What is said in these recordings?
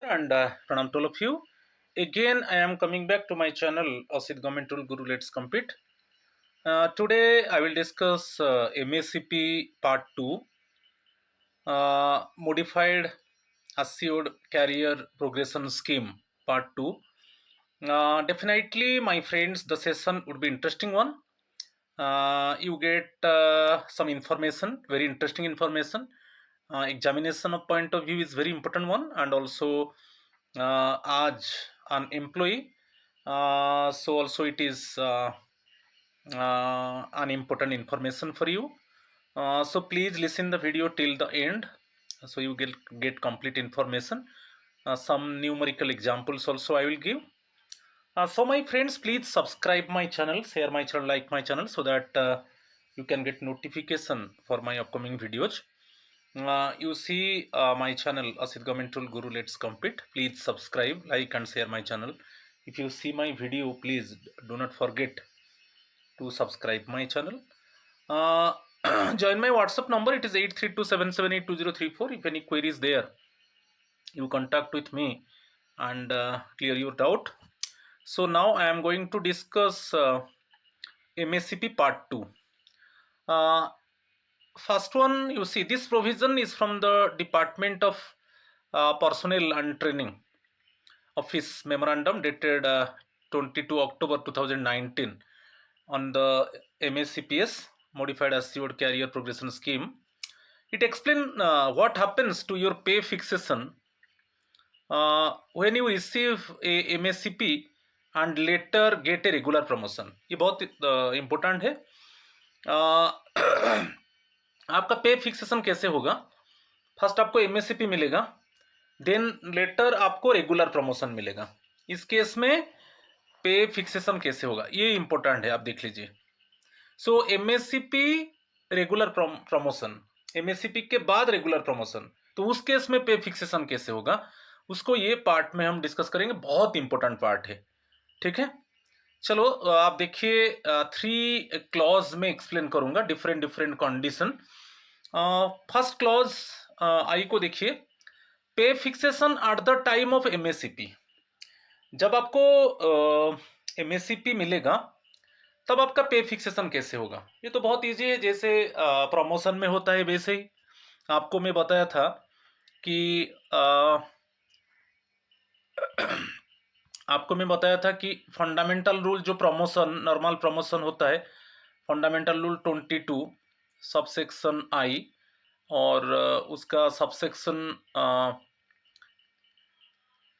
and pranam to all of you. Again, I am coming back to my channel, Asid Government Tool Guru. Let's compete. Today, I will discuss MACP Part 2, Modified Assured Career Progression Scheme Part 2. Definitely, my friends, the session would be interesting one. You get some information, very interesting information. Examination of point of view is very important one, and also as an employee, so also it is an important information for you. So please listen the video till the end, so you get complete information. Some numerical examples also I will give. So my friends, please subscribe my channel, share my channel, like my channel, so that you can get notification for my upcoming videos. You see my channel, Asid Government Tool Guru. Let's compete. Please subscribe, like, and share my channel. If you see my video, please do not forget to subscribe my channel. Uh, Join my WhatsApp number. It is 8327782034. If any queries there, you contact with me and clear your doubt. So now I am going to discuss MACP Part 2. First one, you see, this provision is from the Department of Personnel and Training Office Memorandum dated 22 October 2019 on the MACPS, Modified Assured Career Progression Scheme. It explains what happens to your pay fixation when you receive a MACP and later get a regular promotion. ये बहुत important है. आपका पे fixation कैसे होगा? First आपको MSCP मिलेगा, then later आपको रेगुलर प्रमोशन मिलेगा. इस केस में पे फिक्सेशन कैसे होगा ये इंपॉर्टेंट है, आप देख लीजिए. सो एमएससीपी रेगुलर प्रमोशन, एमएससीपी के बाद रेगुलर प्रमोशन, तो उस केस में पे फिक्सेशन कैसे होगा उसको ये पार्ट में हम डिस्कस करेंगे. बहुत इंपॉर्टेंट पार्ट है, ठीक है. चलो आप देखिए, 3 क्लॉज में एक्सप्लेन करूंगा, डिफरेंट कंडीशन. फर्स्ट क्लॉज आई को देखिए, पे fixation at the time of MSCP. जब आपको एमएससीपी मिलेगा तब आपका पे फिक्सेशन कैसे होगा? ये तो बहुत इजी है, जैसे प्रमोशन में होता है वैसे ही. आपको मैं बताया था कि आपको मैं बताया था कि फंडामेंटल रूल जो प्रमोशन, नॉर्मल प्रमोशन होता है, फंडामेंटल रूल 22 सबसेक्शन आई, और उसका सबसेक्शन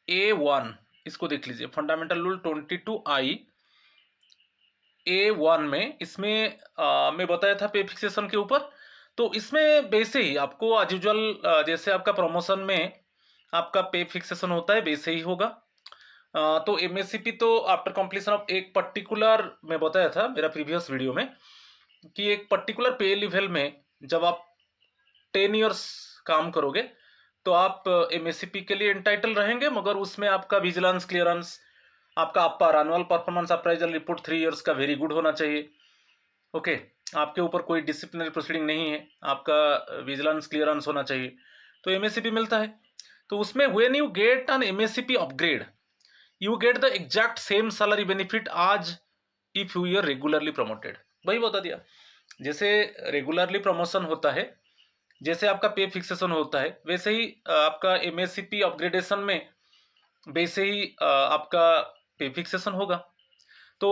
A1, इसको देख लीजिए. फंडामेंटल रूल 22 आई A1 में, इसमें मैं बताया था पे फिक्सेशन के ऊपर. तो इसमें वैसे ही आपको एज यूजुअल जैसे आपका प्रमोशन में आपका पे फिक्सेशन होता है वैसे ही होगा. तो एमएससीपी तो आफ्टर कंप्लीशन ऑफ एक पर्टिकुलर, मैं बताया था मेरा प्रीवियस वीडियो में कि एक पर्टिकुलर पे लेवल में जब आप 10 इयर्स काम करोगे तो आप एमएससीपी के लिए एंटाइटल रहेंगे, मगर उसमें आपका विजिलेंस क्लियरेंस, आपका upper annual performance appraisal report 3 years का वेरी गुड होना चाहिए. ओके, आपके ऊपर कोई डिसिप्लिनरी प्रोसीडिंग नहीं है, आपका विजिलेंस क्लियरेंस होना चाहिए, तो एमएससीपी मिलता है. तो उसमें when you get an MSCP upgrade, you get the exact same salary benefit as if you are regularly promoted. वही बता दिया. जैसे रेगुलरली प्रमोशन होता है, जैसे आपका पे फिक्सेशन होता है, वैसे ही आपका एमएससीपी अपग्रेडेशन में वैसे ही आपका पे फिक्सेशन होगा. तो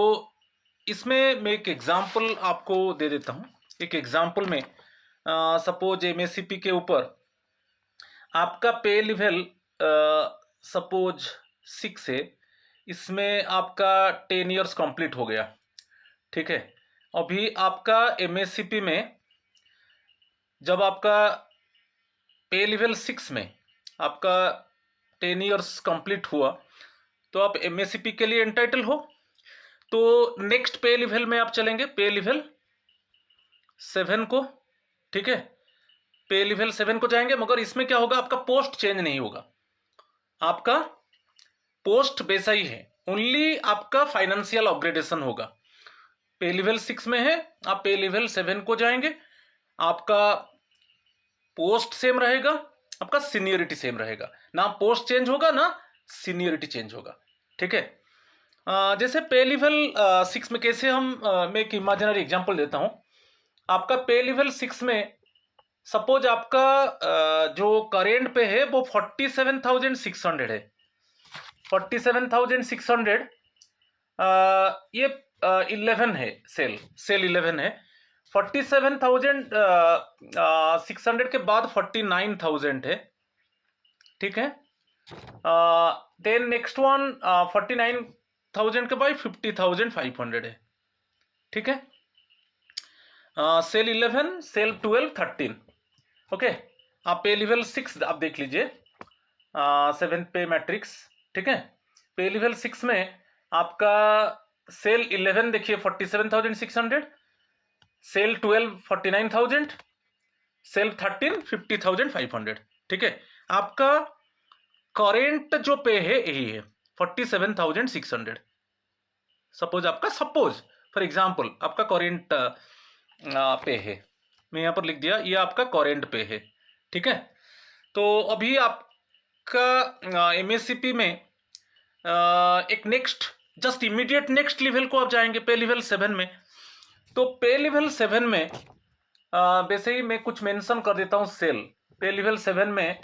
इसमें मैं एक एग्जांपल आपको दे देता हूँ. एक एग्जांपल में सपोज एमएससीपी के ऊपर आपका पे लेवल सपोज 6 है, इसमें आपका 10 इयर्स कंप्लीट हो गया, ठीक है. अभी आपका एमएससीपी में जब आपका पे लेवल 6 में आपका 10 इयर्स कंप्लीट हुआ तो आप एमएससीपी के लिए एंटाइटल हो. तो नेक्स्ट पे लेवल में आप चलेंगे, पे लेवल 7 को, ठीक है. पे लेवल 7 को जाएंगे, मगर इसमें क्या होगा, आपका पोस्ट चेंज नहीं होगा, आपका पोस्ट वैसा ही है, ओनली आपका फाइनेंशियल अपग्रेडेशन होगा. पे लेवल 6 में है, आप पे लेवल 7 को जाएंगे, आपका पोस्ट सेम रहेगा, आपका सीनियरिटी सेम रहेगा, ना पोस्ट चेंज होगा ना सीनियरिटी चेंज होगा। ठीक है, जैसे पे लेवल 6 में कैसे हम मैं एक इमेजिनरी एग्जांपल देता हूं। आपका पे लेवल 6 में सपोज आपका जो करेंट पे है वो 47,600 है। 47,600 ये 11 है, सेल 11 है। 47,600 के बाद 49,000 है। ठीक है, देन नेक्स्ट वन 49,000 के बाद 50,500 है। ठीक है, सेल 11, सेल 12, 13। ओके, आप पे लेवल 6 आप देख लीजिए, 7th पे मैट्रिक्स। ठीक है, पे लेवल 6 में आपका सेल 11 देखिए 47,600, सेल 12 49,000, सेल 13 50,500। ठीक है, आपका करेंट जो पे है यही है 47,600। सपोज फॉर एग्जांपल आपका करेंट पे है, मैं यहाँ पर लिख दिया ये आपका करेंट पे है। ठीक है, तो अभी आपका एमएससीपी में एक next just immediate next level को आप जाएंगे पे लेवल 7 में। तो पे लेवल 7 में वैसे ही मैं कुछ मेंशन कर देता हूँ। सेल पे लेवल 7 में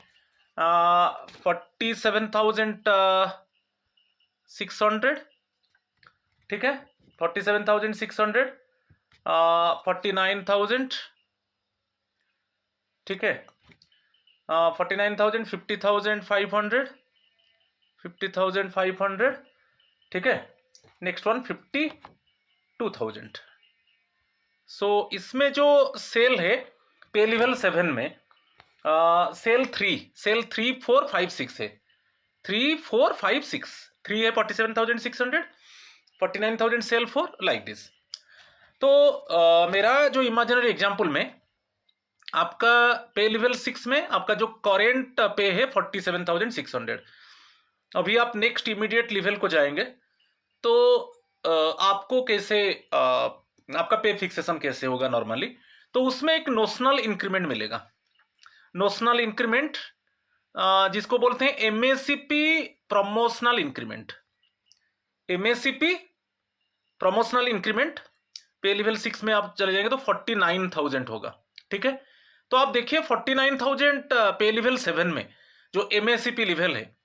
47,600। ठीक है, 47,600, 49,000। ठीक है, 49,000, 50,500, 50,500। ठीक है, नेक्स्ट वन 52,000। सो इसमें जो सेल है पे लेवल 7 में सेल 3 4 5 6 है। 3 4 5 6 3 है 47,600, 49,000 सेल 4 लाइक दिस। तो मेरा जो इमेजिनरी एग्जांपल में आपका पे लेवल 6 में आपका जो करेंट पे है 47,600। अभी आप नेक्स्ट इमीडिएट लेवल को जाएंगे तो आपको कैसे आपका पे फिक्सेशन कैसे होगा नॉर्मली। तो उसमें एक नोशनल इंक्रीमेंट मिलेगा। नोशनल इंक्रीमेंट जिसको बोलते हैं MSCP promotional increment. MSCP promotional increment पे लेवल 6 में आप चले जाएंगे तो 49,000 होगा। ठीक है, तो आप देखिए 49,000 पे लेवल 7 में जो एमएससीपी लेवल है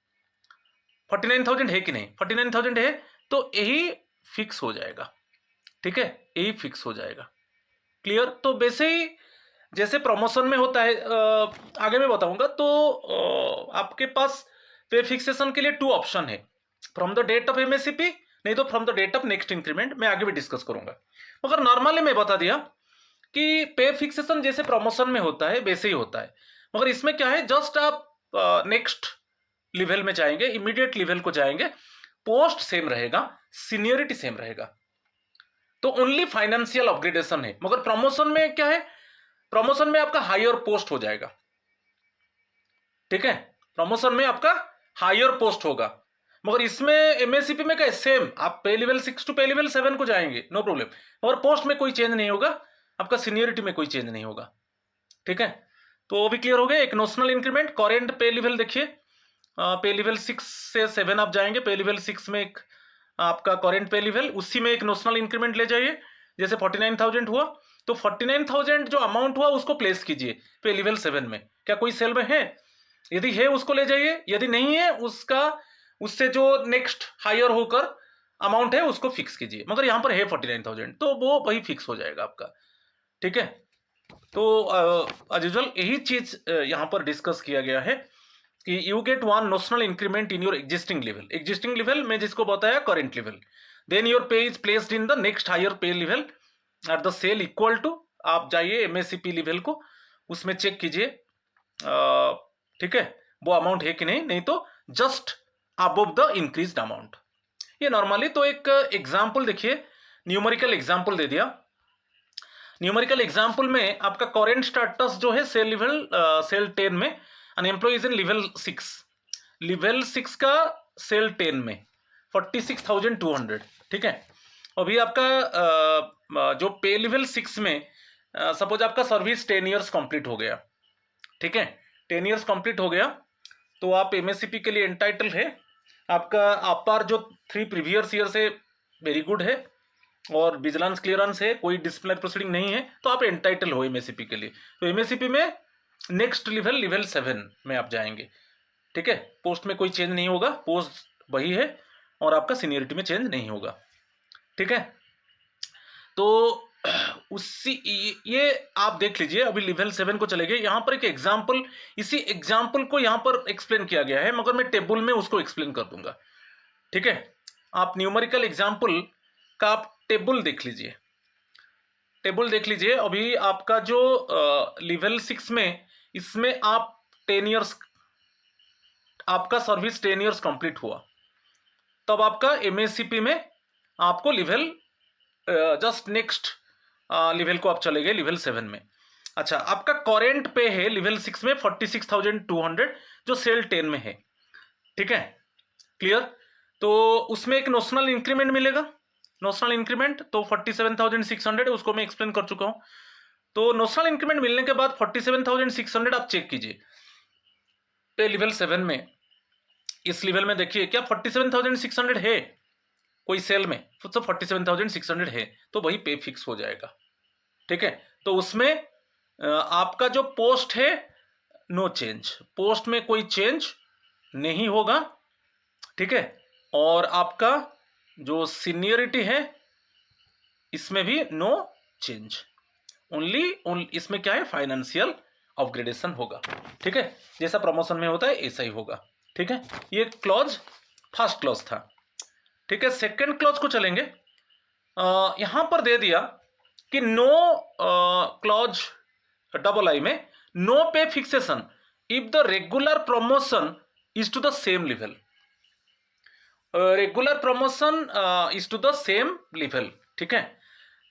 49,000 है कि नहीं? 49,000 है तो यही फिक्स हो जाएगा। ठीक है, यही फिक्स हो जाएगा। क्लियर? तो वैसे ही जैसे प्रमोशन में होता है आगे मैं बताऊंगा। तो आपके पास पे फिक्सेशन के लिए 2 ऑप्शन है, from the date of MSCP, नहीं तो from the date of next increment. मैं आगे भी डिस्कस करूंगा, मगर नॉर्मली मैं बता दिया कि पे फिक्सेशन जैसे प्रमोशन में होता है वैसे ही होता है। मगर इसमें क्या है, जस्ट आप नेक्स्ट लेवल में जाएंगे, इमीडिएट लेवल को जाएंगे, पोस्ट सेम रहेगा, सीनियरिटी सेम रहेगा, तो ओनली फाइनेंशियल अपग्रेडेशन है। मगर प्रमोशन में क्या है, प्रमोशन में आपका हायर पोस्ट हो जाएगा। ठीक है, प्रमोशन में आपका हायर पोस्ट होगा। मगर इसमें एमएससीपी में क्या है, सेम आप पे लेवल 6 टू पे लेवल 7 को जाएंगे, नो प्रॉब्लम, मगर पोस्ट में कोई चेंज नहीं होगा, आपका सीनियरिटी में कोई चेंज नहीं होगा। ठीक है, तो वो भी क्लियर हो गया। एक नोशनल इंक्रीमेंट, करेंट पे लेवल देखिए, पे लेवल 6 से 7 आप जाएंगे, पे लेवल 6 में एक आपका करेंट पे लेवल, उसी में एक नोशनल इंक्रीमेंट ले जाइए। जैसे 49,000 हुआ तो 49,000 जो अमाउंट हुआ उसको प्लेस कीजिए पे लेवल 7 में। क्या कोई सेल में है? यदि है उसको ले जाइए, यदि नहीं है उसका उससे जो नेक्स्ट हायर होकर अमाउंट है उसको फिक्स कीजिए। मगर यहाँ पर है 49,000 तो वो वही फिक्स हो जाएगा आपका। ठीक है, तो एज यूजुअल यही चीज यहाँ पर डिस्कस किया गया है कि you get one notional increment in your existing level में जिसको बताया current level, then your pay is placed in the next higher pay level at the cell equal to, आप जाइए एमएससीपी लेवल को उसमें चेक कीजिए। ठीक है, वो अमाउंट है कि नहीं, नहीं तो just above the increased amount. ये नॉर्मली तो एक एग्जाम्पल देखिए, न्यूमेरिकल एग्जाम्पल दे दिया। न्यूमेरिकल एग्जाम्पल में आपका करेंट स्टेटस जो है सेल 10 में, an employ is in level 6 का सेल 10 में 46,200। ठीक है, अभी आपका जो पे लेवल 6 में सपोज आपका सर्विस 10 ईयर्स कंप्लीट हो गया। ठीक है, 10 ईयर्स कंप्लीट हो गया तो आप एमएससीपी के लिए एंटाइटल है। आपका अपार जो 3 प्रीवियस ईयर से वेरी गुड है और विजिलेंस क्लियरेंस है, कोई डिसिप्लिनरी प्रोसीडिंग नहीं है, तो आप एंटाइटल हो एमएससीपी के लिए। तो एमएससीपी में नेक्स्ट लेवल 7 में आप जाएंगे। ठीक है, पोस्ट में कोई चेंज नहीं होगा, पोस्ट वही है और आपका सीनियरिटी में चेंज नहीं होगा। ठीक है, तो उसी ये आप देख लीजिए। अभी लेवल 7 को चले गए। यहाँ पर एक एग्जाम्पल, इसी एग्जाम्पल को यहाँ पर एक्सप्लेन किया गया है, मगर मैं टेबल में उसको एक्सप्लेन कर दूंगा। ठीक है, आप न्यूमेरिकल एग्जाम्पल का आप टेबल देख लीजिए। टेबल देख लीजिए। अभी आपका जो लेवल 6 में, इसमें आप 10 ईयर्स, आपका सर्विस 10 ईयर्स कंप्लीट हुआ, तब आपका एमएससीपी में आपको लेवल जस्ट नेक्स्ट लेवल को आप चले गए लेवल 7 में। अच्छा, आपका करेंट पे है लेवल 6 में 46,200 जो सेल 10 में है। ठीक है, क्लियर। तो उसमें एक नोशनल इंक्रीमेंट मिलेगा, नोशनल इंक्रीमेंट तो 47,600 है, उसको मैं एक्सप्लेन कर चुका हूं। तो नोशनल इंक्रीमेंट मिलने के बाद 47,600 आप चेक कीजिए पे लेवल 7 में। इस लेवल में देखिए क्या 47,600 है कोई सेल में, तो 47,600 है, तो वही पे फिक्स हो जाएगा। ठीक है, तो उसमें आपका जो पोस्ट है नो चेंज, पोस्ट में कोई चेंज नहीं होगा। ठीक है, और आपका जो सीनियरिटी है इसमें भी नो चेंज, ओनली इसमें क्या है, फाइनेंशियल अपग्रेडेशन होगा। ठीक है, जैसा प्रमोशन में होता है ऐसा ही होगा। ठीक है, ये क्लॉज फर्स्ट क्लॉज था। ठीक है, सेकंड क्लॉज को चलेंगे। यहां पर दे दिया कि नो क्लॉज डबल आई में no pay fixation if the regular promotion is to the same level. Regular promotion is to the same level. ठीक है,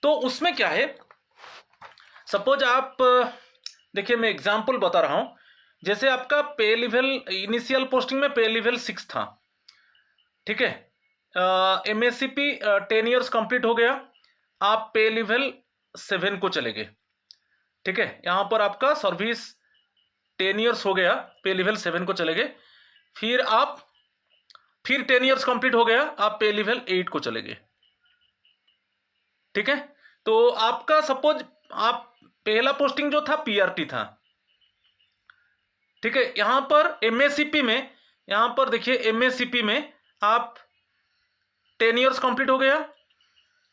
तो उसमें क्या है, सपोज आप देखिए, मैं एग्जांपल बता रहा हूं। जैसे आपका पे लेवल, इनिशियल पोस्टिंग में पे लेवल 6 था। ठीक है, एमएससीपी 10 ईयर्स कंप्लीट हो गया, आप पे लेवल 7 को चले गए। ठीक है, यहां पर आपका सर्विस 10 ईयर्स हो गया, पे लेवल 7 को चले गए। फिर 10 ईयर्स कंप्लीट हो गया, आप पे लेवल 8 को चले गए। ठीक है, तो आपका सपोज आप पहला पोस्टिंग जो था पीआरटी था। ठीक है, यहां पर एमएससीपी में, यहां पर देखिए एमएससीपी में आप 10 ईयर्स कंप्लीट हो गया,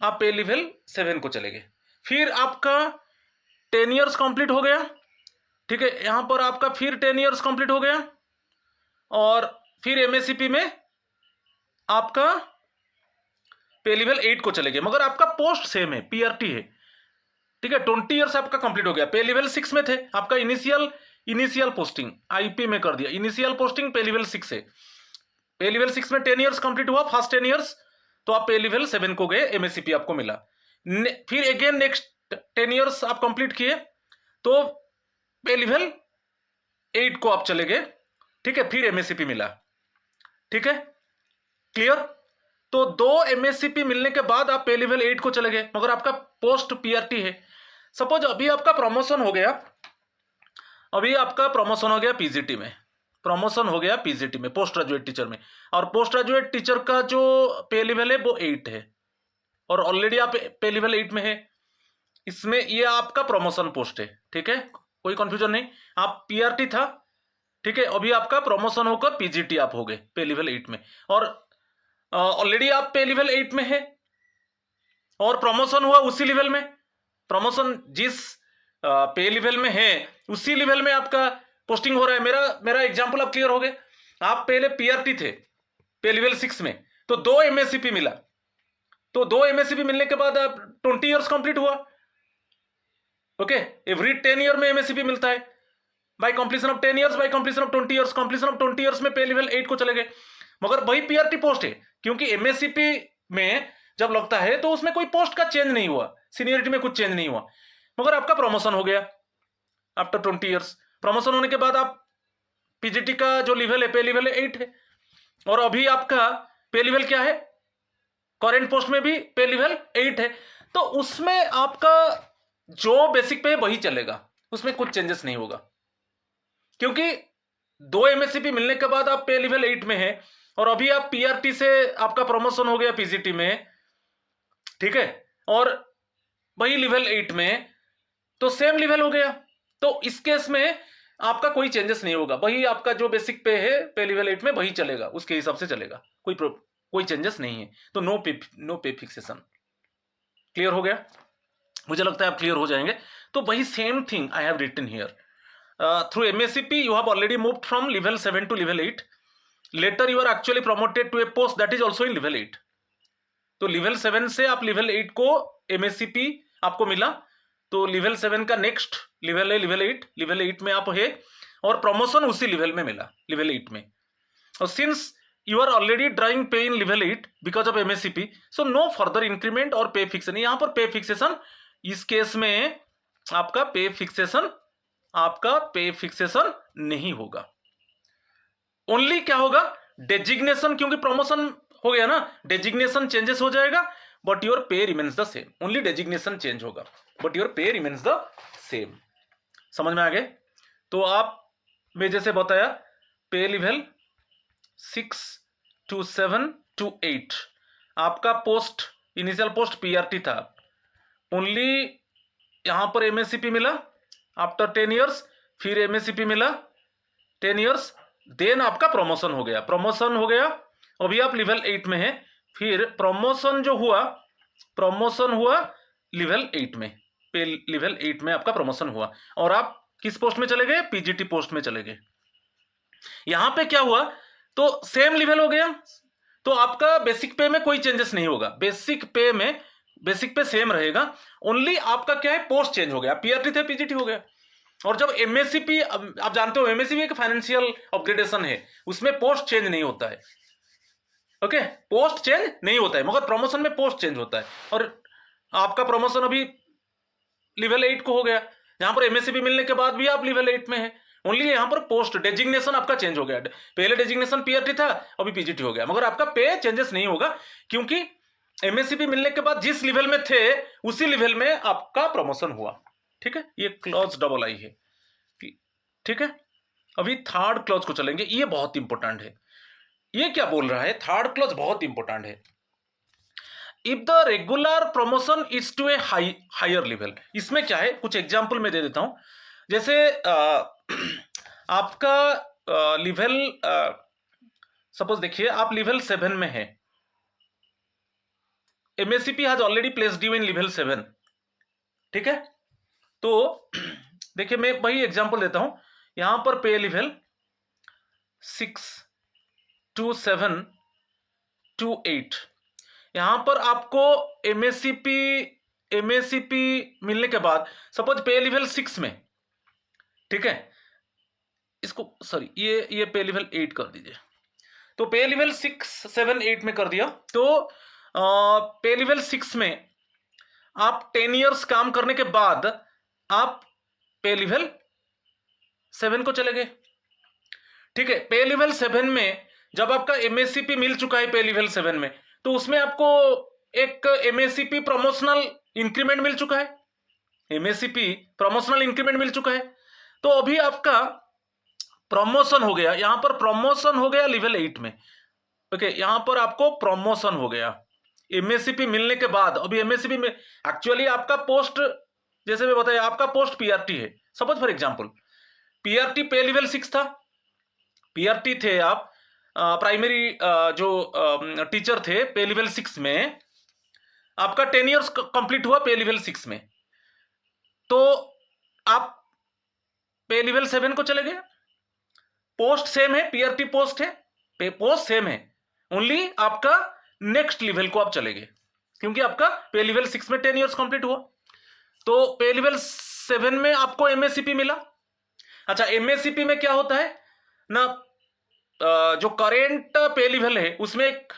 आप पे लेवल 7 को चले गए। फिर आपका 10 ईयर्स कंप्लीट हो गया। ठीक है, यहां पर आपका फिर 10 ईयर्स कंप्लीट हो गया और फिर एमएससीपी में आपका पे लेवल 8 को चले गए, मगर आपका पोस्ट सेम है, पीआरटी है। ठीक है, 20 ईयर्स आपका कंप्लीट हो गया, पे लेवल 6 में थे, आपका इनिशियल पोस्टिंग आईपी में कर दिया, इनिशियल पोस्टिंग पे लेवल 6 है। पे लेवल 6 में 10 ईयर्स कंप्लीट हुआ, फर्स्ट 10 ईयर्स, तो आप पे लेवल 7 को गए, एमएससीपी आपको मिला। फिर अगेन नेक्स्ट 10 ईयर्स आप कंप्लीट किए तो पे लेवल 8 को आप चले गए। ठीक है, फिर एमएससीपी मिला। ठीक है, क्लियर। तो 2 एमएससीपी मिलने के बाद आप पे लेवल 8 को चले गए, मगर आपका पोस्ट पीआरटी है। सपोज अभी आपका प्रमोशन हो गया, अभी आपका प्रमोशन हो गया पीजीटी में, प्रमोशन हो गया पीजीटी में, पोस्ट ग्रेजुएट टीचर में, और पोस्ट ग्रेजुएट टीचर का जो पे लेवल है वो 8 है, और ऑलरेडी आप पे लेवल 8 में है। इसमें ये आपका प्रमोशन पोस्ट है। ठीक है, कोई कंफ्यूजन नहीं, आप पीआरटी था। ठीक है, अभी आपका प्रमोशन होकर पीजीटी आप हो गए पे लेवल 8 में, और ऑलरेडी आप पे लेवल 8 में है और प्रमोशन हुआ उसी लेवल में, प्रमोशन जिस पे लेवल में है उसी लेवल में आपका पोस्टिंग हो रहा है। मेरा एग्जांपल आप क्लियर हो गए। आप पहले पीआरटी थे पे लेवल 6 में, तो 2 एमएससीपी मिला, तो 2 एमएससीपी मिलने के बाद आप 20 ईयर्स कंप्लीट हुआ। ओके, एवरी 10 ईयर में एमएससीपी मिलता है, by completion of 10 years, by completion of 20 years, completion of 20 years में पे लेवल 8 को चले गए, मगर वही पीआरटी पोस्ट है, क्योंकि एमएससीपी में जब लगता है तो उसमें कोई पोस्ट का चेंज नहीं हुआ, सीनियरिटी में कुछ चेंज नहीं हुआ, मगर आपका प्रमोशन हो गया आफ्टर 20 ईयर्स। प्रमोशन होने के बाद आप पीजीटी का जो लेवल है पे लेवल 8 है, और अभी आपका पे लेवल क्या है, करेंट पोस्ट में भी पे लेवल 8 है, तो उसमें आपका जो बेसिक पे वही चलेगा, उसमें कुछ चेंजेस नहीं होगा। क्योंकि 2 एमएससीपी मिलने के बाद आप पे लेवल 8 में है और अभी आप पीआरटी से आपका प्रमोशन हो गया पीजीटी में, ठीक है, और वही लेवल 8 में, तो सेम लेवल हो गया। तो इस केस में आपका कोई चेंजेस नहीं होगा, वही आपका जो बेसिक पे है पे लेवल 8 में वही चलेगा, उसके हिसाब से चलेगा, कोई चेंजेस नहीं है। तो नो पे फिक्सेशन। क्लियर हो गया? मुझे लगता है आप क्लियर हो जाएंगे। तो वही same thing I have written here. Through MSCP you have already moved from level 7 to level 8। Later you are actually promoted to a post that is also in level 8। तो लेवल 7 से आप level 8 को MSCP आपको मिला, तो level 7 का next level है level 8। Level 8 में आप है और प्रमोशन उसी लेवल में मिला, लेवल 8 में। और since you are already drawing pay in level 8 because of MSCP, so no further increment और पे फिक्सेशन। यहां पर पे फिक्सेशन इस केस में आपका पे फिक्सेशन नहीं होगा। ओनली क्या होगा, डेजिग्नेशन, क्योंकि प्रमोशन हो गया ना, डेजिग्नेशन चेंजेस हो जाएगा but your pay remains the same. Only designation change होगा but your pay remains the same. समझ में आ गए? तो आप मैं जैसे बताया पे लेवल 6 to 7 to 8 आपका पोस्ट, इनिशियल पोस्ट पीआरटी था, ओनली यहां पर एमएससीपी मिला आफ्टर 10 इयर्स, फिर एमएससीपी मिला 10 इयर्स, देन आपका प्रमोशन हो गया। अभी आप लेवल 8 में है, फिर प्रमोशन हुआ लेवल 8 में, पे लेवल 8 में आपका प्रमोशन हुआ और आप किस पोस्ट में चले गए, पीजीटी पोस्ट में चले गए। यहां पे क्या हुआ, तो सेम लेवल हो गया, तो आपका बेसिक पे में कोई चेंजेस नहीं होगा, बेसिक पे सेम रहेगा। ओनली आपका क्या है, पोस्ट चेंज हो गया, पीआरटी थे पीजीटी हो गया। और जब एमएससीपी, आप जानते हो एमएससीपी एक फाइनेंशियल अपग्रेडेशन है, उसमें पोस्ट चेंज नहीं होता है। ओके, पोस्ट चेंज नहीं होता है, मगर प्रमोशन में पोस्ट चेंज होता है। और आपका प्रमोशन अभी लेवल 8 को हो गया, यहां पर एमएससीपी मिलने के बाद भी आप लेवल 8 में है, ओनली यहां पर पोस्ट डेजिग्नेशन आपका चेंज हो गया। पहले डेजिग्नेशन पीआरटी था, अभी पीजीटी हो गया, मगर आपका पे चेंजेस नहीं होगा, क्योंकि एमएससीपी मिलने के बाद जिस लेवल में थे उसी लेवल में आपका प्रमोशन हुआ। ठीक है, ये क्लॉज डबल आई है। ठीक है, अभी थर्ड क्लॉज को चलेंगे, ये बहुत इंपॉर्टेंट है। ये क्या बोल रहा है, थर्ड क्लॉज बहुत इंपॉर्टेंट है। If the regular promotion is to a higher level, इसमें क्या है, कुछ एग्जाम्पल मैं दे देता हूं। जैसे आपका लेवल, सपोज देखिए आप लेवल 7 में है, MSCP has already placed you in level 7। ठीक है, तो देखिए मैं वही एग्जांपल देता हूं, यहां पर पे लेवल 6 to 7 to 8, यहां पर आपको एमएससीपी मिलने के बाद सपोज पे लेवल 6 में, ठीक है, इसको सॉरी ये पे लेवल 8 कर दीजिए, तो पे लेवल 6 7 8 में कर दिया, तो पे लेवल 6 में आप 10 इयर्स काम करने के बाद आप पे लेवल 7 को चले गए। ठीक है, पे लेवल 7 में जब आपका एमएससीपी मिल चुका है पे लेवल 7 में, तो उसमें आपको एक एमएससीपी प्रमोशनल इंक्रीमेंट मिल चुका है, एमएससीपी प्रमोशनल इंक्रीमेंट मिल चुका है। तो अभी आपका प्रमोशन हो गया, यहां पर प्रमोशन हो गया लेवल 8 में। ओके, यहां पर आपको प्रमोशन हो गया एमएससीपी मिलने के बाद। अभी एमएससीपी में एक्चुअली आपका पोस्ट, जैसे मैं बताया आपका पोस्ट पीआरटी है, सपोज फॉर एग्जांपल पीआरटी पे लेवल 6 था, पीआरटी थे आप, प्राइमरी जो टीचर थे पे लेवल 6 में, आपका 10 इयर्स कंप्लीट हुआ पे लेवल 6 में, तो आप पे लेवल 7 को चले गए, पोस्ट सेम है, पीआरटी पोस्ट है, पे पोस्ट सेम है, ओनली आपका नेक्स्ट लेवल को आप चले गए, क्योंकि आपका पे लेवल 6 में 10 इयर्स कंप्लीट हुआ, तो पे लेवल 7 में आपको एमएससीपी मिला। अच्छा, एमएससीपी में क्या होता है ना, जो करेंट पे लेवल है उसमें एक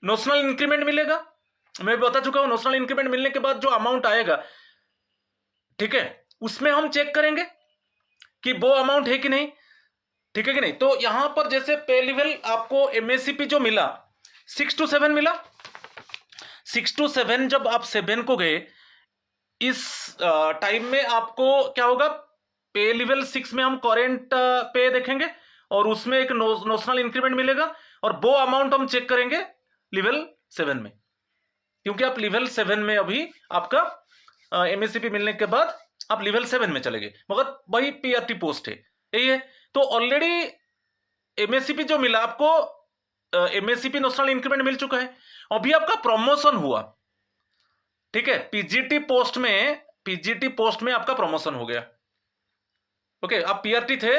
नोशनल इंक्रीमेंट मिलेगा, मैं बता चुका हूं, नोशनल इंक्रीमेंट मिलने के बाद जो अमाउंट आएगा, ठीक है, उसमें हम चेक करेंगे कि वो अमाउंट है कि नहीं, ठीक है कि नहीं। तो यहां पर जैसे पे लेवल आपको एमएससीपी जो मिला 6 to 7 मिला, 6 to 7 जब आप 7 को गए, इस टाइम में आपको क्या होगा, पे लेवल 6 में हम करेंट पे देखेंगे और उसमें एक नोशनल इंक्रीमेंट मिलेगा, और वो अमाउंट हम चेक करेंगे लेवल 7 में, क्योंकि आप लेवल 7 में अभी आपका एमएससीपी मिलने के बाद आप लेवल 7 में चले गए, मगर वही पीआरटी पोस्ट है, यही है। तो ऑलरेडी एमएससीपी जो मिला आपको, एमएससीपी नोशनल इंक्रीमेंट मिल चुका है, अभी आपका प्रमोशन हुआ, ठीक है, पीजीटी पोस्ट में आपका प्रमोशन हो गया। ओके, आप पीआरटी थे,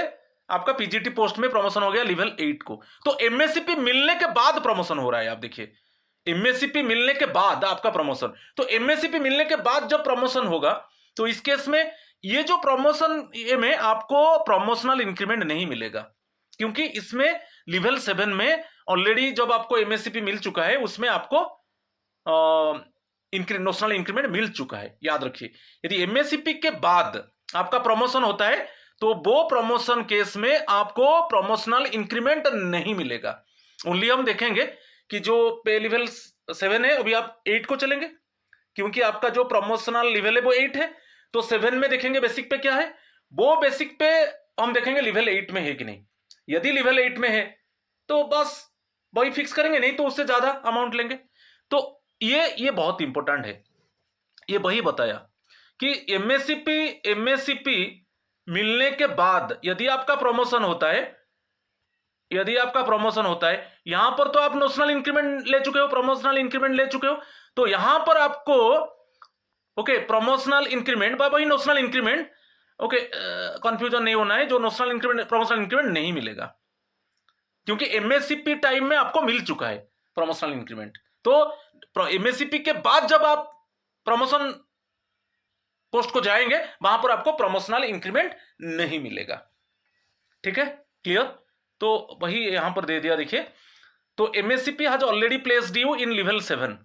आपका पीजीटी पोस्ट में प्रमोशन हो गया लेवल 8 को, तो एमएससीपी मिलने के बाद प्रमोशन हो रहा है। आप देखिए, एमएससीपी मिलने के बाद आपका प्रमोशन, तो एमएससीपी मिलने के बाद जब प्रमोशन होगा तो इस केस में ये जो प्रमोशन ये में आपको प्रमोशनल इंक्रीमेंट नहीं मिलेगा, क्योंकि इसमें लेवल 7 में ऑलरेडी जब आपको एमएससीपी मिल चुका है उसमें आपको नोशनल इंक्रीमेंट मिल चुका है। याद रखिए, यदि एमएससीपी के बाद आपका प्रमोशन होता है तो वो प्रमोशन केस में आपको प्रमोशनल इंक्रीमेंट नहीं मिलेगा। ओनली हम देखेंगे कि जो पे लेवल 7 है, अभी आप 8 को चलेंगे, क्योंकि आपका जो प्रमोशनल लेवल है वो 8 है, तो 7 में देखेंगे बेसिक पे क्या है, वो बेसिक पे हम देखेंगे लेवल 8 में है कि नहीं। यदि लेवल 8 में है तो बस वही फिक्स करेंगे, नहीं तो उससे ज्यादा अमाउंट लेंगे। तो ये बहुत इंपॉर्टेंट है, ये वही बताया कि एमएससीपी मिलने के बाद यदि आपका प्रमोशन होता है, यहां पर तो आप नोशनल इंक्रीमेंट ले चुके हो, प्रमोशनल इंक्रीमेंट ले चुके हो, तो यहां पर आपको ओके प्रमोशनल इंक्रीमेंट बाय वही नोशनल इंक्रीमेंट, ओके कंफ्यूजन नहीं होना है, जो नोशनल इंक्रीमेंट प्रमोशनल इंक्रीमेंट नहीं मिलेगा, क्योंकि एमएससीपी टाइम में आपको मिल चुका है प्रमोशनल इंक्रीमेंट। तो एमएससीपी के बाद जब आप प्रमोशन पोस्ट को जाएंगे वहां पर आपको प्रमोशनल इंक्रीमेंट नहीं मिलेगा। ठीक है, क्लियर? तो वही यहां पर दे दिया, देखिए, तो MSCP has already placed you in level 7,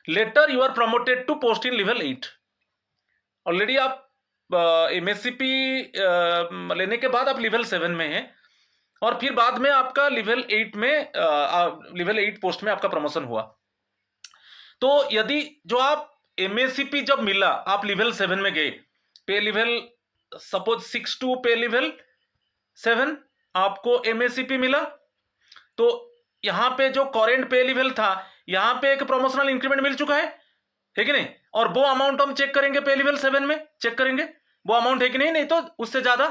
later you are promoted to post in level 8। Already आप एमएससीपी लेने के बाद आप लेवल 7 में हैं, और फिर बाद में आपका लेवल 8 में लेवल 8 पोस्ट में आपका प्रमोशन हुआ। तो यदि जो आप एमएससीपी जब मिला आप लेवल 7 में गए, पे लेवल सपोज 6 टू पे लेवल 7 आपको एमएससीपी मिला, तो यहां पे जो करेंट पे लेवल था यहां पे एक प्रमोशनल इंक्रीमेंट मिल चुका है कि नहीं, और वो अमाउंट हम चेक करेंगे पे लेवल 7 में, चेक करेंगे वो अमाउंट है कि नहीं, नहीं तो उससे ज्यादा,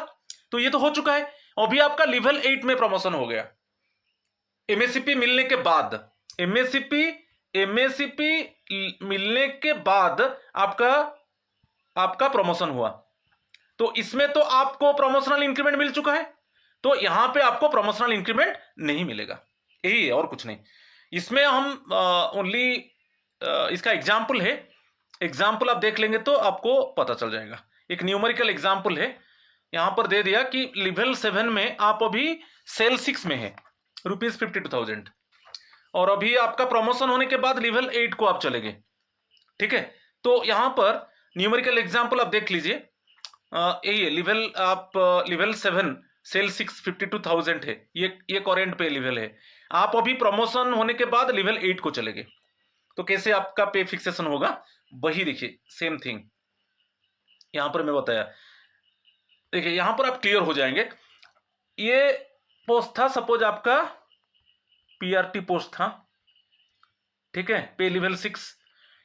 तो ये तो हो चुका है। अभी आपका लेवल 8 में प्रमोशन हो गया एमएससीपी मिलने के बाद, एमएससीपी मिलने के बाद आपका प्रमोशन हुआ, तो इसमें तो आपको प्रमोशनल इंक्रीमेंट मिल चुका है, तो यहां पे आपको प्रमोशनल इंक्रीमेंट नहीं मिलेगा, यही है और कुछ नहीं। इसमें हम ओनली इसका एग्जाम्पल है, एग्जाम्पल आप देख लेंगे तो आपको पता चल जाएगा। एक न्यूमेरिकल एग्जाम्पल है, यहां पर दे दिया कि लेवल 7 में आप अभी सेल 6 में है, ₹52,000, और अभी आपका प्रमोशन होने के बाद लेवल 8 को आप चले गए। ठीक है, तो यहां पर न्यूमेरिकल एग्जाम्पल आप देख लीजिए, यही है लेवल 7 सेल 6 52,000 है, ये करेंट पे लेवल है। आप अभी प्रमोशन होने के बाद लेवल 8 को चले गए, तो कैसे आपका पे फिक्सेशन होगा, वही देखिए सेम थिंग यहां पर मैं बताया। देखिए यहां पर आप क्लियर हो जाएंगे, ये पोस्ट था सपोज आपका पीआरटी पोस्ट था, ठीक है, पे लेवल 6,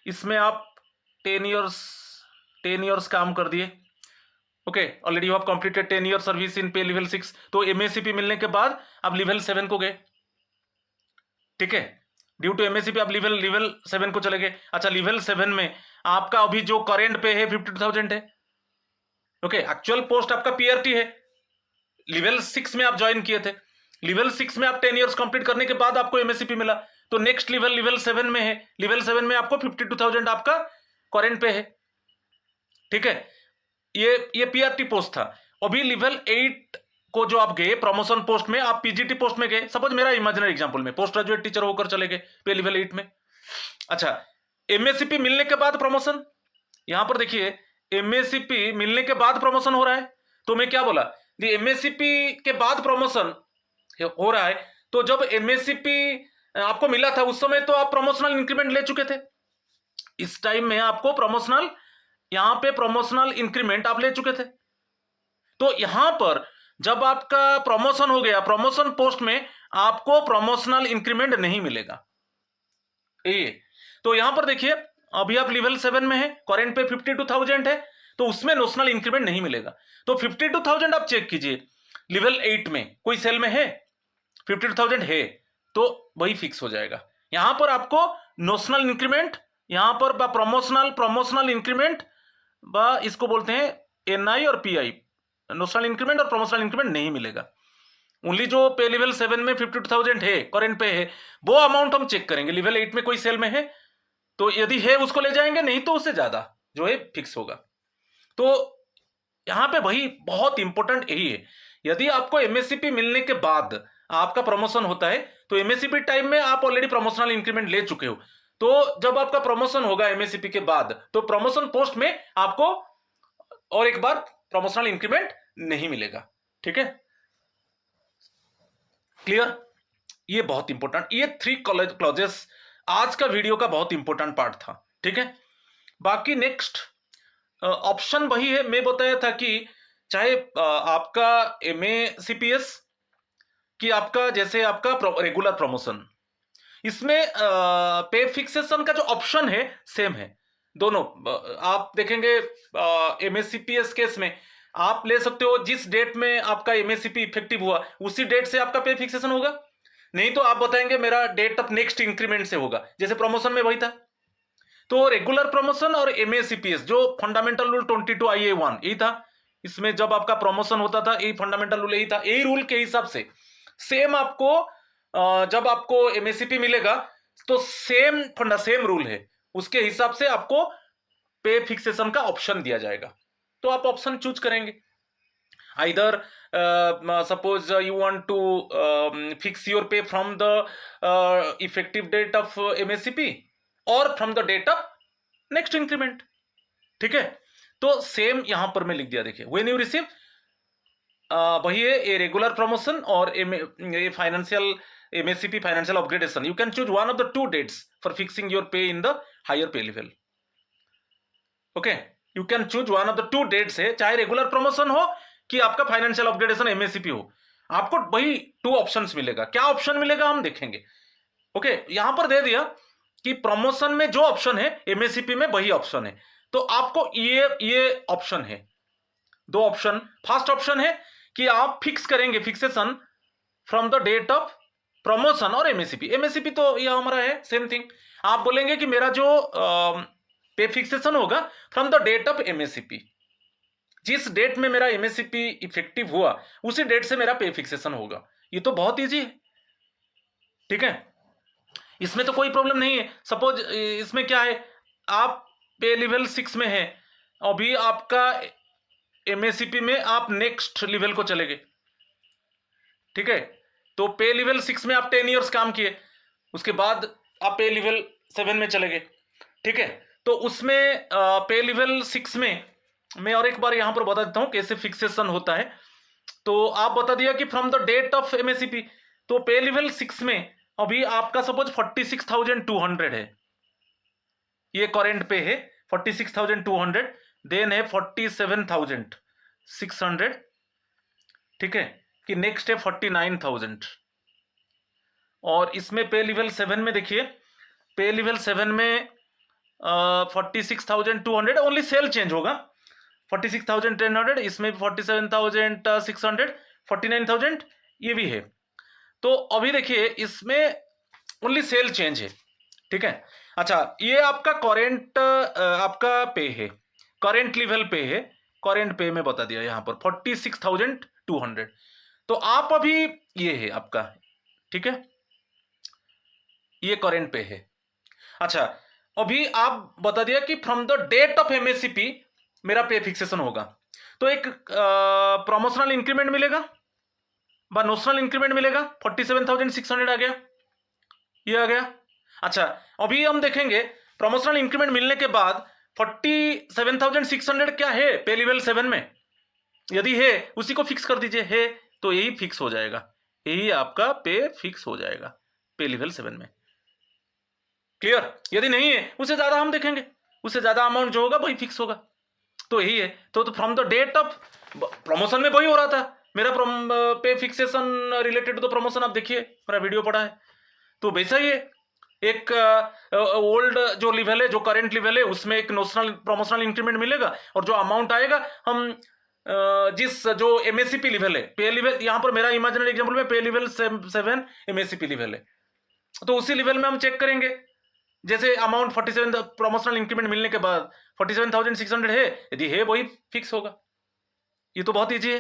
इसमें आप 10 इयर्स काम कर दिए। Okay, already you have completed 10 year service in पे लेवल 6, तो एमएससीपी मिलने के बाद आप लेवल 7 को गए। ठीक है, ड्यू टू एमएससीपी आप लेवल 7 को चले गए। अच्छा, लेवल 7 में आपका अभी जो करेंट पे है 52,000 है। ओके, एक्चुअल पोस्ट आपका पीआरटी है, लेवल 6 में आप ज्वाइन किए थे, लेवल 6 में आप 10 इयर्स कंप्लीट करने के बाद आपको एमएससीपी मिला, तो नेक्स्ट लेवल 7 में है, लेवल 7 में आपको 52,000 आपका करेंट पे है। ठीक है, ये पीआरटी पोस्ट था। अभी लेवल 8 को जो आप गए प्रमोशन पोस्ट में, आप पीजीटी पोस्ट में गए, सपोज मेरा इमेजिनरी एग्जांपल में पोस्ट ग्रेजुएट टीचर होकर चले गए पे लेवल 8 में। अच्छा, एमएससीपी मिलने के बाद प्रमोशन, यहां पर देखिए एमएससीपी मिलने के बाद प्रमोशन हो रहा है, तो मैं क्या बोला, एमएससीपी के बाद प्रमोशन हो रहा है, तो जब एमएससीपी आपको मिला था उस समय तो आप प्रमोशनल इंक्रीमेंट ले चुके थे, इस टाइम में आपको प्रमोशनल, यहां पे प्रमोशनल इंक्रीमेंट आप ले चुके थे, तो यहां पर जब आपका प्रमोशन हो गया, प्रमोशन पोस्ट में आपको प्रमोशनल इंक्रीमेंट नहीं मिलेगा। ये तो यहां पर देखिए, अभी आप लेवल 7 में है, करेंट पे 52,000 है, तो उसमें नोशनल इंक्रीमेंट नहीं मिलेगा। तो 52,000 आप चेक कीजिए, लेवल 8 में कोई सेल में है 52,000 है, तो वही फिक्स हो जाएगा। यहां पर आपको नोशनल इंक्रीमेंट, यहां पर प्रमोशनल इंक्रीमेंट इसको बोलते हैं एनआई और पीआई, नोशनल इंक्रीमेंट और प्रमोशनल इंक्रीमेंट नहीं मिलेगा। ओनली जो पे लेवल 7 में 52,000 है, करेंट पे है, वो अमाउंट हम चेक करेंगे। लेवल 8 में कोई सेल में है तो यदि है उसको ले जाएंगे, नहीं तो उससे ज्यादा जो है फिक्स होगा। तो यहां पे वही बहुत इंपॉर्टेंट यही है, यदि आपको एमएससीपी मिलने के बाद आपका प्रमोशन होता है, तो एमएससीपी टाइम में आप ऑलरेडी प्रमोशनल इंक्रीमेंट ले चुके हो, तो जब आपका प्रमोशन होगा एमएससीपी के बाद, तो प्रमोशन पोस्ट में आपको और एक बार प्रमोशनल इंक्रीमेंट नहीं मिलेगा। ठीक है, क्लियर? ये बहुत इंपॉर्टेंट, ये 3 क्लॉजेस आज का वीडियो का बहुत इंपॉर्टेंट पार्ट था। ठीक है, बाकी नेक्स्ट ऑप्शन वही है, मैं बताया था कि चाहे आपका एमएसीपीएस कि आपका जैसे आपका रेगुलर प्रमोशन, इसमें पे फिक्सेशन का जो ऑप्शन है सेम है दोनों। आप देखेंगे एमएससीपीएस केस में आप ले सकते हो, जिस डेट में आपका एमएससीपी इफेक्टिव हुआ उसी डेट से आपका पे फिक्सेशन होगा, नहीं तो आप बताएंगे मेरा डेट ऑफ नेक्स्ट इंक्रीमेंट से होगा, जैसे प्रमोशन में वही था। तो रेगुलर प्रमोशन और एमएसीपीएस जो फंडामेंटल रूल 22IA1 यही था, इसमें जब आपका प्रमोशन होता था यही फंडामेंटल रूल यही था, यही रूल के हिसाब से सेम आपको जब आपको एमएससीपी मिलेगा तो सेम रूल है, उसके हिसाब से आपको पे फिक्सेशन का ऑप्शन दिया जाएगा। तो आप ऑप्शन चूज करेंगे, either suppose you want to fix your pay from the effective date of MSCP or from the date of next increment। ठीक है, तो सेम यहां पर मैं लिख दिया, देखिए when you receive वही है, ये रेगुलर प्रमोशन और ये financial MSCP financial upgradation, you can choose one of the 2 dates for fixing your pay in the higher pay level. Okay, you can choose one of the 2 dates है, चाहे regular promotion हो कि आपका financial upgradation MSCP हो, आपको वही 2 options मिलेगा। क्या ऑप्शन मिलेगा हम देखेंगे। ओके, यहां पर दे दिया कि प्रमोशन में जो ऑप्शन है एमएससीपी में वही ऑप्शन है, तो आपको ये ऑप्शन है, 2 ऑप्शन। फर्स्ट ऑप्शन है कि आप फिक्स करेंगे fixation from the date of promotion और एमएससीपी तो यह हमारा है सेम थिंग। आप बोलेंगे कि मेरा जो पे फिक्सेशन होगा from the date of MSCP, जिस डेट में मेरा एमएससीपी इफेक्टिव हुआ उसी डेट से मेरा पे फिक्सेशन होगा। ये तो बहुत इजी है। ठीक है, इसमें तो कोई प्रॉब्लम नहीं है। सपोज इसमें क्या है, आप पे लेवल 6 में है, अभी आपका एमएससीपी में आप नेक्स्ट लेवल को चले गए। ठीक है, तो पे लेवल 6 में आप 10 इयर्स काम किए, उसके बाद आप पे लेवल 7 में चले गए। ठीक है, तो उसमें पे लेवल 6 में मैं और एक बार यहां पर बता देता हूं कैसे फिक्सेशन होता है। तो आप बता दिया कि from the date of MSCP, तो पे लेवल 6 में अभी आपका सपोज 46,200 है, ये करेंट पे है 46,200, देन है 47,600। ठीक है, कि नेक्स्ट है 49,000, और इसमें पे लेवल 7 में देखिए, पे लेवल 7 में 46,200 ओनली सेल चेंज होगा, 46,1000, इसमें 47,600, 49,000 ये भी है। तो अभी देखिए इसमें ओनली सेल चेंज है। ठीक है, अच्छा ये आपका करेंट आपका पे है, करेंट लेवल पे है, करेंट पे में बता दिया यहां पर 46,200, तो आप अभी ये है आपका। ठीक है, ये करेंट पे है। अच्छा अभी आप बता दिया कि from the date of MSCP मेरा पे फिक्सेशन होगा, तो एक प्रमोशनल इंक्रीमेंट मिलेगा व नोशनल इंक्रीमेंट मिलेगा, 47,600 आ गया, ये आ गया। अच्छा अभी हम देखेंगे प्रमोशनल इंक्रीमेंट मिलने के बाद 47,600 क्या है पे लेवल 7 में, यदि है उसी को फिक्स कर दीजिए, है तो यही फिक्स हो जाएगा, यही आपका पे फिक्स हो जाएगा पे लेवल 7 में। क्लियर? यदि नहीं है उससे ज्यादा हम देखेंगे, उससे ज्यादा अमाउंट जो होगा वही फिक्स होगा, तो यही है। तो from the date of promotion में वही हो रहा था मेरा, pay fixation related to the promotion, आप देखिए मेरा वीडियो पड़ा है। तो वैसा ही है, एक ओल्ड जो लेवल है, जो करंट लेवल है, उसमें एक नोशनल प्रमोशनल इंक्रीमेंट मिलेगा, और जो अमाउंट आएगा हम जिस जो एमएससीपी लेवल है, पे लेवल, यहां पर मेरा इमेजिनरी एग्जांपल में पे लेवल 7 एमएससीपी लेवल है, तो उसी लेवल में हम चेक करेंगे। जैसे अमाउंट 47 प्रमोशनल इंक्रीमेंट मिलने के बाद 47,600 है, यदि है वही फिक्स होगा। ये तो बहुत ईजी है,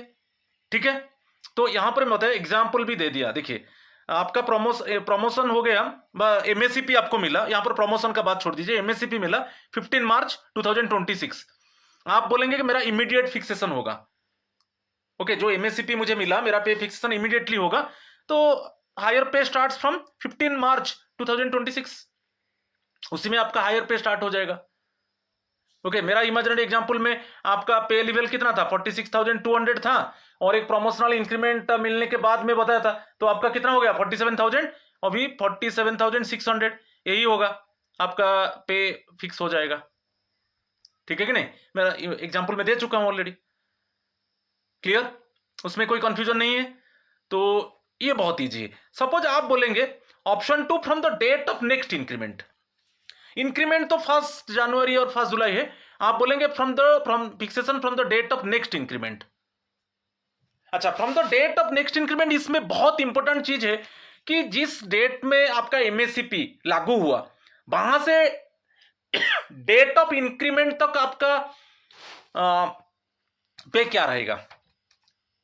ठीक है। तो यहां पर मैं एग्जाम्पल भी दे दिया। देखिए आपका प्रमोशन हो गया, एमएससीपी आपको मिला, यहां पर प्रमोशन का बात छोड़ दीजिए, एमएससीपी मिला 15 मार्च 2026। आप बोलेंगे कि मेरा इमीडिएट फिक्सेशन होगा। ओके, जो एमएससीपी मुझे मिला, मेरा पे फिक्सेशन इमीडिएटली होगा, तो हायर पे स्टार्ट्स फ्रॉम 15 मार्च 2026, उसी में आपका हायर पे स्टार्ट हो जाएगा। ओके, मेरा इमेजिनरी एग्जांपल में आपका पे लेवल कितना था, 46,200 था, और एक प्रमोशनल इंक्रीमेंट मिलने के बाद में बताया था, तो आपका कितना हो गया 47,000, अभी 47,600, यही होगा आपका पे फिक्स हो जाएगा। ठीक है कि नहीं, मेरा एग्जांपल में दे चुका हूं ऑलरेडी, क्लियर, उसमें कोई कंफ्यूजन नहीं है। तो ये बहुत ईजी है। सपोज आप बोलेंगे option 2 from the date of next increment, increment तो 1 जनवरी और 1 जुलाई है, आप बोलेंगे from fixation from the date of next increment. अच्छा, from the date of next increment, इसमें बहुत इंपॉर्टेंट चीज है कि जिस डेट में आपका एमएससीपी लागू हुआ, वहां से डेट ऑफ इंक्रीमेंट तक आपका पे क्या रहेगा।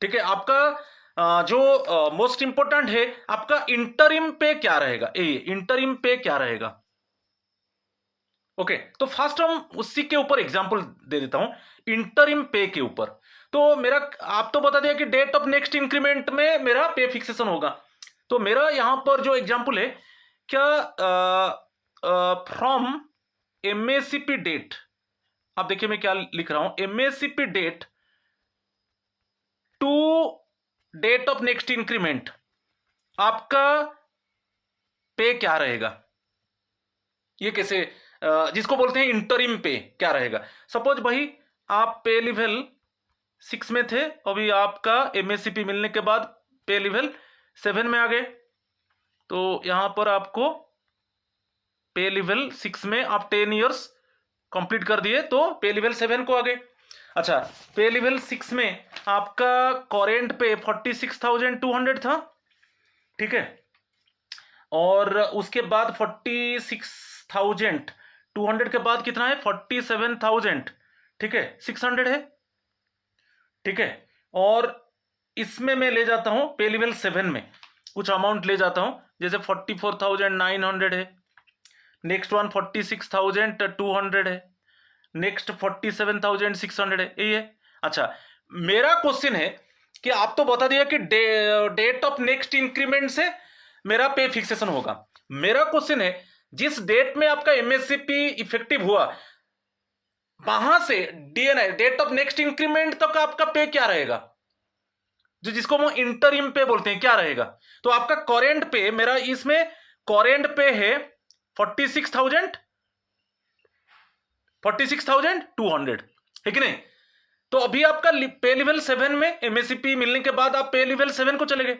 ठीक है, आपका जो मोस्ट इंपॉर्टेंट है, आपका इंटरिम पे क्या रहेगा, ये इंटरिम पे क्या रहेगा। ओके, तो फर्स्ट हम उसी के ऊपर एग्जांपल दे देता हूं, इंटरिम पे के ऊपर। तो मेरा, आप तो बता दिया कि डेट ऑफ नेक्स्ट इंक्रीमेंट में मेरा पे फिक्सेशन होगा, तो मेरा यहां पर जो एग्जांपल है, क्या फ्रॉम एमएससीपी डेट, आप देखिए मैं क्या लिख रहा हूं, MSCP date to date of next increment, आपका पे क्या रहेगा। ये कैसे, जिसको बोलते हैं इंटरिम पे क्या रहेगा। सपोज भाई आप पे लेवल 6 में थे, अभी आपका एमएससीपी मिलने के बाद पे लेवल 7 में आ गए, तो यहां पर आपको पे लेवल 6 में आप 10 इयर्स कंप्लीट कर दिए, तो पे लेवल 7 को आ गए। अच्छा, पे लेवल 6 में आपका करेंट पे 46,200 था, ठीक है, और उसके बाद 46,200 के बाद कितना है, 47,000, ठीक है, 600 है, ठीक है। और इसमें मैं ले जाता हूं पे लेवल 7 में कुछ अमाउंट ले जाता हूं, जैसे 44,900 है, नेक्स्ट वन 46,200 है, नेक्स्ट 47,600 है, यही है। अच्छा, मेरा क्वेश्चन है कि आप तो बता दिया कि डेट ऑफ नेक्स्ट इंक्रीमेंट से मेरा पे फिक्सेशन होगा। मेरा क्वेश्चन है, जिस डेट में आपका एमएससीपी इफेक्टिव हुआ, वहां से DNI, date of next increment तक आपका पे क्या रहेगा, जो जिसको हम इंटरिम पे बोलते हैं, क्या रहेगा। तो आपका करेंट पे, मेरा इसमें करेंट पे है 46,200, है कि नहीं। तो अभी आपका पे लेवल 7 में एमएससीपी मिलने के बाद आप पे लेवल 7 को चले गए,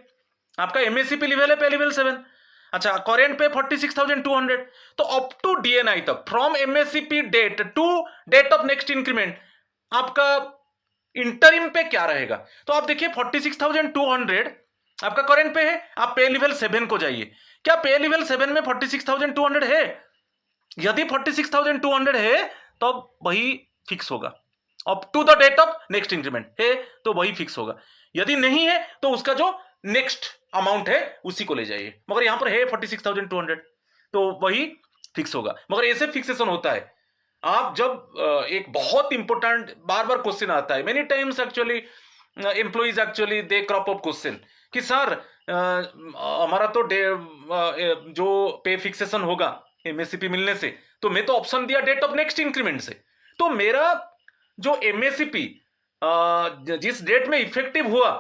आपका एमएससीपी लेवल है पे लेवल 7। अच्छा, करेंट पे 46,200, तो अप टू डीएनआई तक, from MSCP date to date of next increment, आपका इंटरिम पे क्या रहेगा। तो आप देखिए 46,200 आपका करेंट पे है, आप पे लेवल 7 को जाइए, क्या पे लेवल 7 में 46,200 है। यदि 46,200 है तो वही फिक्स होगा, up to the date of next increment है तो वही फिक्स होगा। यदि नहीं है तो उसका जो नेक्स्ट अमाउंट है उसी को ले जाइए, मगर यहां पर है 46,200, तो वही फिक्स होगा। मगर ऐसे फिक्सेशन होता है, आप जब एक बहुत इंपॉर्टेंट, बार बार क्वेश्चन आता है, many times actually employees actually they crop up question कि सर हमारा तो जो पे फिक्सेशन होगा एमएससीपी मिलने से, तो मैं तो ऑप्शन दिया डेट ऑफ नेक्स्ट इंक्रीमेंट से, तो मेरा जो एमएससीपी जिस डेट में इफेक्टिव हुआ,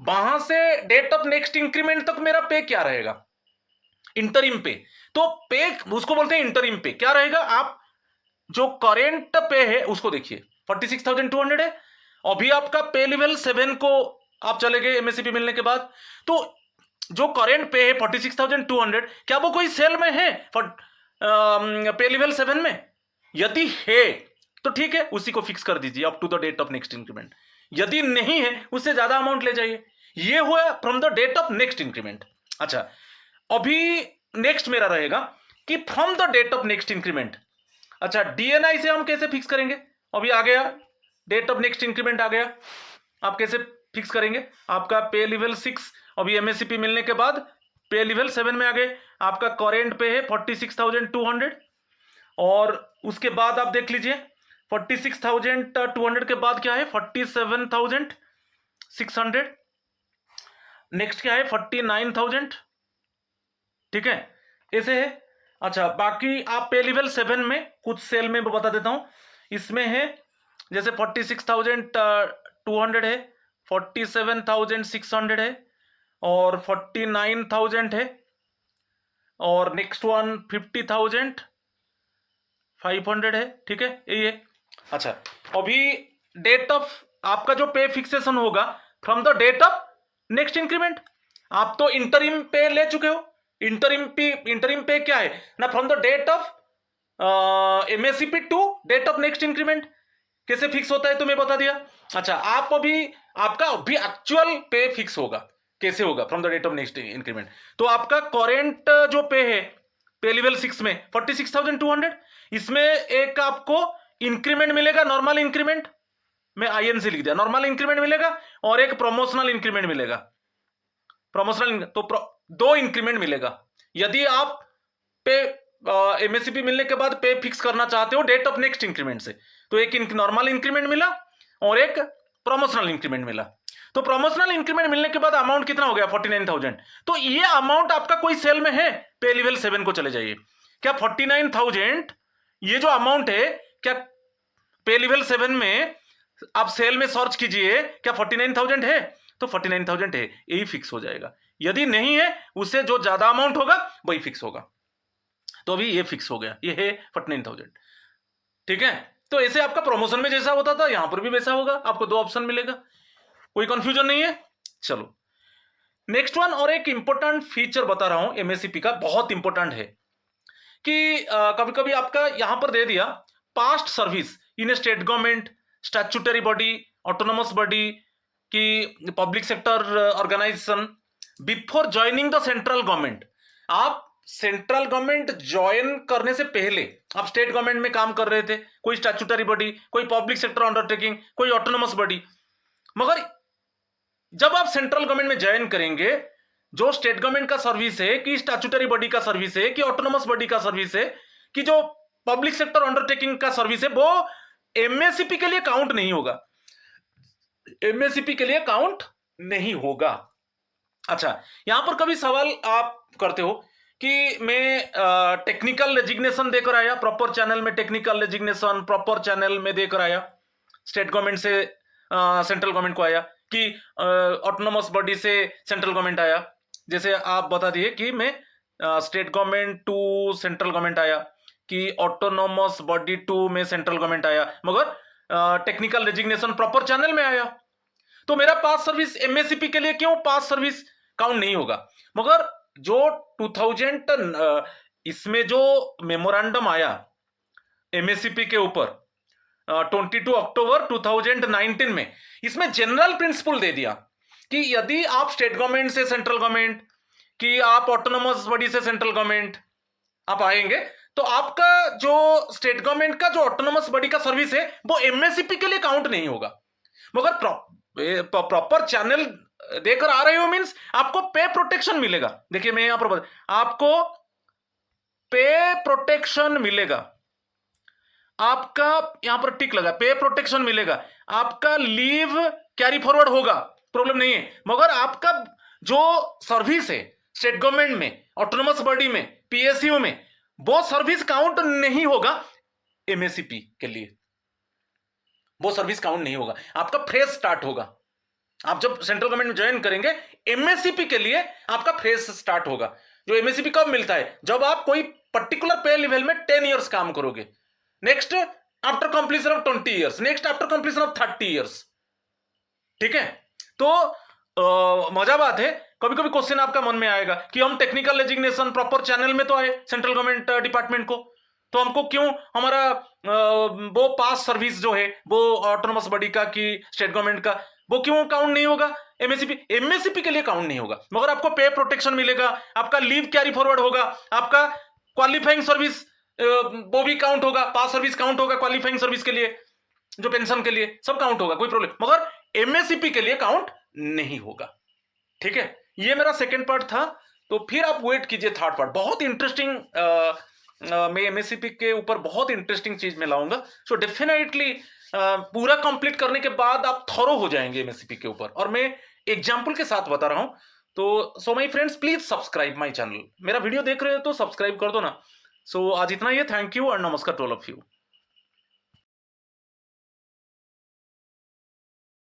वहां से डेट ऑफ नेक्स्ट इंक्रीमेंट तक मेरा पे क्या रहेगा, इंटरिम पे। तो पे उसको बोलते हैं इंटरिम पे, क्या रहेगा, आप जो करेंट पे है उसको देखिए 46,200 है, अभी आपका पे लेवल 7 को आप चले गए एमएससीपी मिलने के बाद, तो जो करेंट पे है 46,200, क्या वो कोई सेल में है पे लेवल 7 में? यदि है तो ठीक है, उसी को फिक्स कर दीजिए up to the date of next increment. यदि नहीं है, उससे ज्यादा अमाउंट ले जाइए। ये हुआ from the date of next increment. अच्छा, अभी नेक्स्ट मेरा रहेगा कि from the date of next increment. अच्छा, डीएनआई से हम कैसे फिक्स करेंगे? अभी आ गया डेट ऑफ नेक्स्ट इंक्रीमेंट आ गया, आप कैसे फिक्स करेंगे? आपका पे लेवल 6 अभी एमएससीपी मिलने के बाद पे लेवल 7 में आ गए, आपका करेंट पे है 46,200, और उसके बाद आप देख लीजिए 46,200 के बाद क्या है 47,600, नेक्स्ट क्या है 49,000, ठीक है, ऐसे है। अच्छा, बाकी आप पे लेवल 7 में कुछ सेल में बता देता हूं, इसमें है जैसे 46,200 है, 47,600 है, और 49,000 है, और नेक्स्ट वन 50,500 है, ठीक है, यही है। अच्छा, अभी डेट ऑफ आपका जो पे फिक्सेशन होगा from the date of next increment. आप तो इंटरिम पे ले चुके हो, इंटरिम पे क्या है ना, from the date of MSCP to date of next increment. कैसे फिक्स होता है तो मैं बता दिया। अच्छा, आप अभी आपका अभी एक्चुअल पे फिक्स होगा, कैसे होगा from the date of next increment. तो आपका करेंट जो पे है पे लेवल 6 में 46,200, इसमें एक आपको इंक्रीमेंट मिलेगा, नॉर्मल इंक्रीमेंट, मैं आईएनसी लिख दिया, नॉर्मल इंक्रीमेंट मिलेगा, और एक प्रमोशनल इंक्रीमेंट मिलेगा। प्रमोशनल तो दो इंक्रीमेंट मिलेगा। यदि आप पे एमएससीपी मिलने के बाद पे फिक्स करना चाहते हो डेट ऑफ नेक्स्ट इंक्रीमेंट से, तो एक नॉर्मल इंक्रीमेंट मिला और एक प्रमोशनल इंक्रीमेंट मिला। तो प्रमोशनल इंक्रीमेंट मिलने के बाद अमाउंट कितना हो गया 49,000। तो ये अमाउंट आपका कोई सेल में है, पे लेवल 7 को चले जाइए। क्या 49,000 ये जो अमाउंट है, क्या पे लेवल 7 में आप सेल में सर्च कीजिए, क्या 49,000 है? तो 49,000 है, यही फिक्स हो जाएगा। यदि नहीं है, उससे जो ज्यादा अमाउंट होगा वही फिक्स होगा। तो अभी ये फिक्स हो गया, ये है 49,000, ठीक है। तो ऐसे आपका प्रमोशन में जैसा होता था यहां पर भी वैसा होगा, आपको दो ऑप्शन मिलेगा, कोई कंफ्यूजन नहीं है। चलो नेक्स्ट वन, और एक इंपॉर्टेंट फीचर बता रहा हूं एमएससीपी का, बहुत इंपॉर्टेंट है कि कभी कभी आपका यहां पर दे दिया past service in state government, statutory body, autonomous body की public sector organisation before joining the central government. आप सेंट्रल गवर्नमेंट ज्वाइन करने से पहले आप स्टेट गवर्नमेंट में काम कर रहे थे, कोई स्टैट्यूटरी बॉडी, कोई पब्लिक सेक्टर अंडरटेकिंग, कोई ऑटोनोमस बॉडी, मगर जब आप सेंट्रल गवर्नमेंट में ज्वाइन करेंगे, जो स्टेट गवर्नमेंट का सर्विस है, कि स्टैट्यूटरी बॉडी का सर्विस है, कि ऑटोनोमस बॉडी का सर्विस है, कि जो पब्लिक सेक्टर अंडरटेकिंग का सर्विस है, वो एमएससीपी के लिए काउंट नहीं होगा, एमएससीपी के लिए काउंट नहीं होगा। अच्छा, यहां पर कभी सवाल आप करते हो कि मैं टेक्निकल रेजिग्नेशन देकर आया, प्रॉपर चैनल में टेक्निकल रेजिग्नेशन प्रॉपर चैनल में देकर आया, स्टेट गवर्नमेंट से सेंट्रल गवर्नमेंट को आया, कि ऑटोनोमस बॉडी से सेंट्रल गवर्नमेंट आया। जैसे आप बता दिए कि मैं state government to central government आया, कि ऑटोनोमस बॉडी टू में सेंट्रल गवर्नमेंट आया, मगर टेक्निकल रेजिग्नेशन प्रॉपर चैनल में आया, तो मेरा पास सर्विस एमएससीपी के लिए क्यों पास सर्विस काउंट नहीं होगा। मगर जो 2000 इसमें जो मेमोरेंडम आया एमएससीपी के ऊपर 22 अक्टूबर 2019 में, इसमें जनरल प्रिंसिपल दे दिया कि यदि आप स्टेट गवर्नमेंट से सेंट्रल गवर्नमेंट, कि आप ऑटोनोमस बॉडी से सेंट्रल गवर्नमेंट आप आएंगे, तो आपका जो स्टेट गवर्नमेंट का जो ऑटोनोमस बॉडी का सर्विस है वो एमएससीपी के लिए काउंट नहीं होगा। मगर प्रॉपर चैनल देकर आ रहे हो मींस आपको पे प्रोटेक्शन मिलेगा। देखिए मैं यहां पर आपको पे प्रोटेक्शन मिलेगा, आपका यहां पर टिक लगा, पे प्रोटेक्शन मिलेगा, आपका लीव कैरी फॉरवर्ड होगा, प्रॉब्लम नहीं है। मगर आपका जो सर्विस है स्टेट गवर्नमेंट में, ऑटोनोमस बॉडी में, पीएसयू में, वो सर्विस काउंट नहीं होगा एमएससीपी के लिए, वो सर्विस काउंट नहीं होगा, आपका फ्रेश स्टार्ट होगा। आप जब सेंट्रल गवर्नमेंट में ज्वाइन करेंगे एमएससीपी के लिए आपका फ्रेश स्टार्ट होगा। जो एमएससीपी कब मिलता है, जब आप कोई पर्टिकुलर पे लेवल में 10 इयर्स काम करोगे, next after completion of 20 years, next after completion of 30 years, ठीक है। तो मजा बात है, कभी कभी क्वेश्चन आपका मन में आएगा कि हम टेक्निकल एजुकेशन प्रॉपर चैनल में तो आए सेंट्रल गवर्नमेंट डिपार्टमेंट को, तो हमको क्यों हमारा वो पास सर्विस जो है वो ऑटोनोमस बॉडी का कि स्टेट गवर्नमेंट का, वो क्यों काउंट नहीं होगा? एमएससीपी के लिए काउंट नहीं होगा, मगर आपको पे प्रोटेक्शन मिलेगा, आपका लीव कैरी फॉरवर्ड होगा, आपका क्वालिफाइंग सर्विस वो भी काउंट होगा, पास सर्विस काउंट होगा क्वालिफाइंग सर्विस के लिए, जो पेंशन के लिए सब काउंट होगा, कोई प्रॉब्लम, मगर एमएससीपी के लिए काउंट नहीं होगा। ठीक है, ये मेरा सेकंड पार्ट था। तो फिर आप वेट कीजिए थर्ड पार्ट, बहुत इंटरेस्टिंग मैं एमएससीपी के ऊपर बहुत इंटरेस्टिंग चीज में लाऊंगा। सो डेफिनेटली पूरा कंप्लीट करने के बाद आप थॉरो हो जाएंगे एमएससीपी के ऊपर, और मैं एग्जाम्पल के साथ बता रहा हूं। तो so my friends, please subscribe my channel, मेरा वीडियो देख रहे हो तो सब्सक्राइब कर दो ना। सो आज इतना ही है, थैंक यू और नमस्कार टू ऑल ऑफ यू।